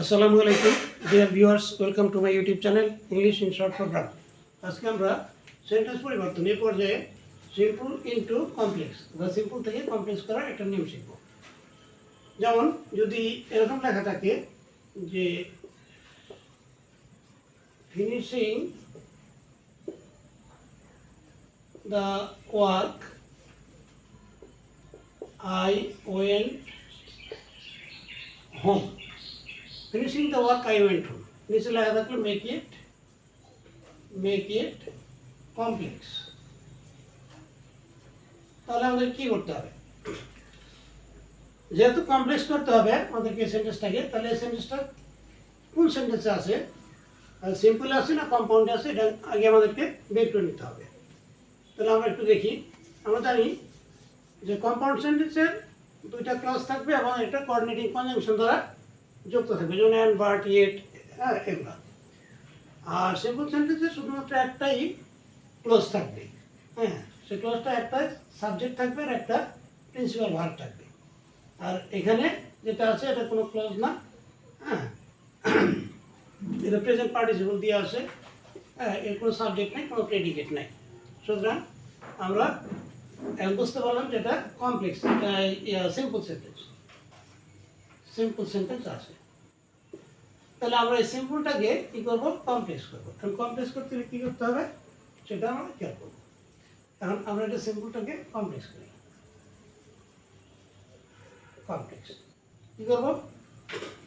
আসসালামু আলাইকুম dear viewers, welcome to my YouTube channel English in short program. আজকে আমরা সেন্টেন্স পরিবর্তন এই পর্যায়ে সিম্পল ইনটু কমপ্লেক্স বা সিম্পল থেকে কমপ্লেক্স করার একটা নিয়ম শিখব। যেমন যদি এরকম লেখা থাকে যে finishing the work I went home. Finishing the work I went home নিচে লেখা থাকলে মেক ইট কমপ্লেক্স। তাহলে আমাদের কি করতে হবে? যেহেতু কমপ্লেক্স করতে হবে আমাদেরকে সেন্টেন্সটাকে, তাহলে এই সেন্টেন্সটা কোন সেন্টেন্সে আছে, সিম্পল আছে না কম্পাউন্ডে আছে, এটা আগে আমাদেরকে বের করে নিতে হবে। তাহলে আমরা একটু দেখি। আমরা জানি যে কম্পাউন্ড সেন্টেন্সের দুইটা ক্লজ থাকবে এবং একটা কোঅর্ডিনেটিং কনজাংশন দ্বারা যুক্ত থাকবে, যেমন অ্যান্ড, বাট, ইয়েট, এগুলো। আর সিম্পল সেন্টেন্সে শুধুমাত্র একটাই ক্লজ থাকবে, সেই ক্লজটা একটা সাবজেক্ট থাকবে আর একটা প্রিন্সিপাল ভার্ব থাকবে। আর এখানে যেটা আছে এটা কোনো ক্লজ না, এটা প্রেজেন্ট পার্টিসিপল দিয়ে আসে, এর কোনো সাবজেক্ট নেই, কোনো প্রেডিকেট নেই। সুতরাং আমরা বুঝতে পারলাম যে এটা কমপ্লেক্স, সিম্পল সেন্টেন্স আছে। তাহলে আমরা এই সিম্পলটাকে কী করবো? কমপ্লেক্স করবো। কারণ কমপ্লেক্স করতে হলে কী করতে হবে সেটা আমরা খেয়াল করবো। এখন আমরা এটা সিম্পলটাকে কমপ্লেক্স করি। কমপ্লেক্স কী করবো?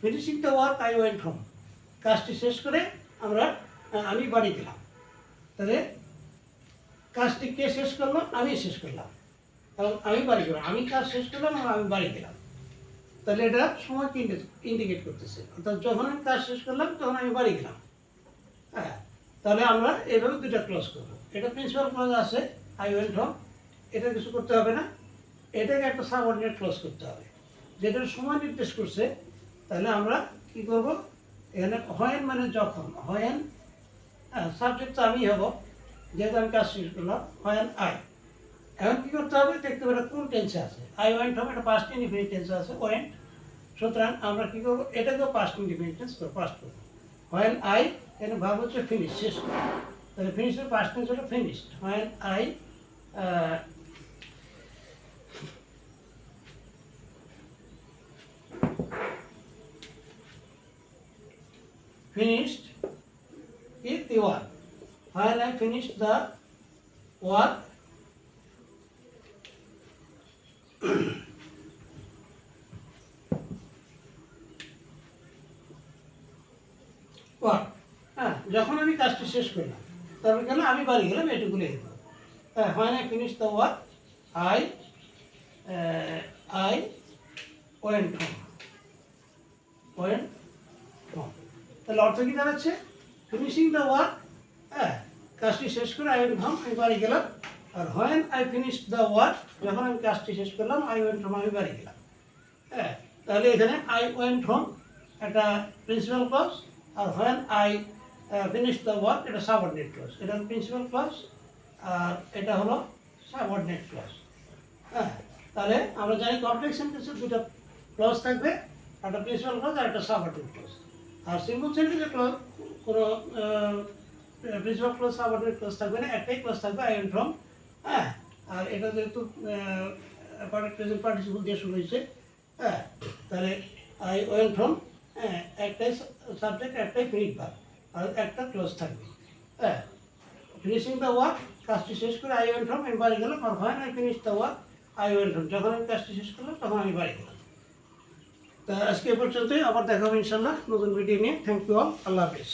Finishing the work I went home. কাজটি শেষ করে আমি বাড়ি গেলাম। তাহলে কাজটি কে শেষ করলো? আমি শেষ করলাম এবং আমি বাড়ি গেলাম। আমি কাজ শেষ করলাম এবং আমি বাড়ি গেলাম। তাহলে এটা সময়কে ইন্ডিকেট করতেছে, অর্থাৎ যখন আমি কাজ শেষ করলাম তখন আমি বাড়ি গেলাম। তাহলে আমরা এভাবে দুইটা ক্লজ করবো। এটা প্রিন্সিপাল ক্লজ আছে আই ওয়েন্ট হোম, এটা কিছু করতে হবে না। এটাকে একটা সাবঅর্ডিনেট ক্লজ করতে হবে যেটার সময় নির্দেশ করছে। তাহলে আমরা কি করব? এখানে হোয়েন মানে যখন, হোয়েন সাবজেক্ট তো আমি হব, যেহেতু আমি কাজ শেষ করলাম, হোয়েন আই। এখন কী করতে হবে? দেখতে পাবে কোন টেন্সে আছে। আই ওয়েন্ট হোম এটা পাস্ট ইনডিফিনিট টেন্সে আছে, ওয়েন্ট। সুতরাং আমরা কী করবো? এটাকেও পাস্ট ইনডিফিনিট টেন্স পাস্ট করবো। হোয়েন আই এখানে ভাব হচ্ছে ফিনিশ, শেষ করা। তাহলে ফিনিশের পাস্ট টেন্স হলো finished. When I finished the work. When I finished the work, যখন আমি কাজটি শেষ করলাম, তারপর কেন আমি বাড়ি গেলাম, এটুকু লিখে দেবো। when I finished the work, I went home. তাহলে অর্থ কি দাঁড়াচ্ছে? ফিনিশিং দ্য ওয়ার্ক, কাজটি শেষ করে আই ওয়েন্ট হোম, আমি বাড়ি গেলাম। আর when I finished the work, যখন আমি কাজটি শেষ করলাম, আই ওয়েন্ট হোম, আমি বাড়ি গেলাম। তাহলে এখানে আই ওয়েন্ট হোম একটা প্রিন্সিপাল ক্লজ, আর when I finish the work এটা সাবঅর্ডিনেট ক্লজ। এটা প্রিন্সিপাল ক্লজ আর এটা হলো সাবঅর্ডিনেট ক্লজ। তাহলে আমরা জানি কমপ্লেক্স সেন্টেন্সের দুটো ক্লজ থাকবে, একটা প্রিন্সিপাল ক্লজ আর একটা সাবঅর্ডিনেট ক্লজ। আর সিম্পল সেন্টেন্সে ক্লজ কোনো প্রিন্সিপাল ক্লজ সাবঅর্ডিনেট ক্লজ থাকবে না, একটাই ক্লজ থাকবে আই ওয়েন্ট হোম। আর এটা যেহেতু প্রেজেন্ট পার্টিসিপল দিয়ে শুরু হয়েছে, তাহলে আই ওয়েন্ট হোম, একটাই সাবজেক্ট, একটাই ফিনিট ভার্ব, আর একটা ক্লজ থাকবে। ফিনিশিং দ্য ওয়ার্ক, কাজটি শেষ করে আই ওয়েন্ট হোম, আমি বাড়ি গেলাম। আর when I finish the work I went home, যখন আমি কাজটি শেষ করলাম তখন আমি বাড়ি গেলাম। তা আজকে এ পর্যন্তই, আবার দেখা হবে ইনশাল্লাহ নতুন ভিডিও নিয়ে। থ্যাংক ইউ অল, আল্লাহ হাফিজ।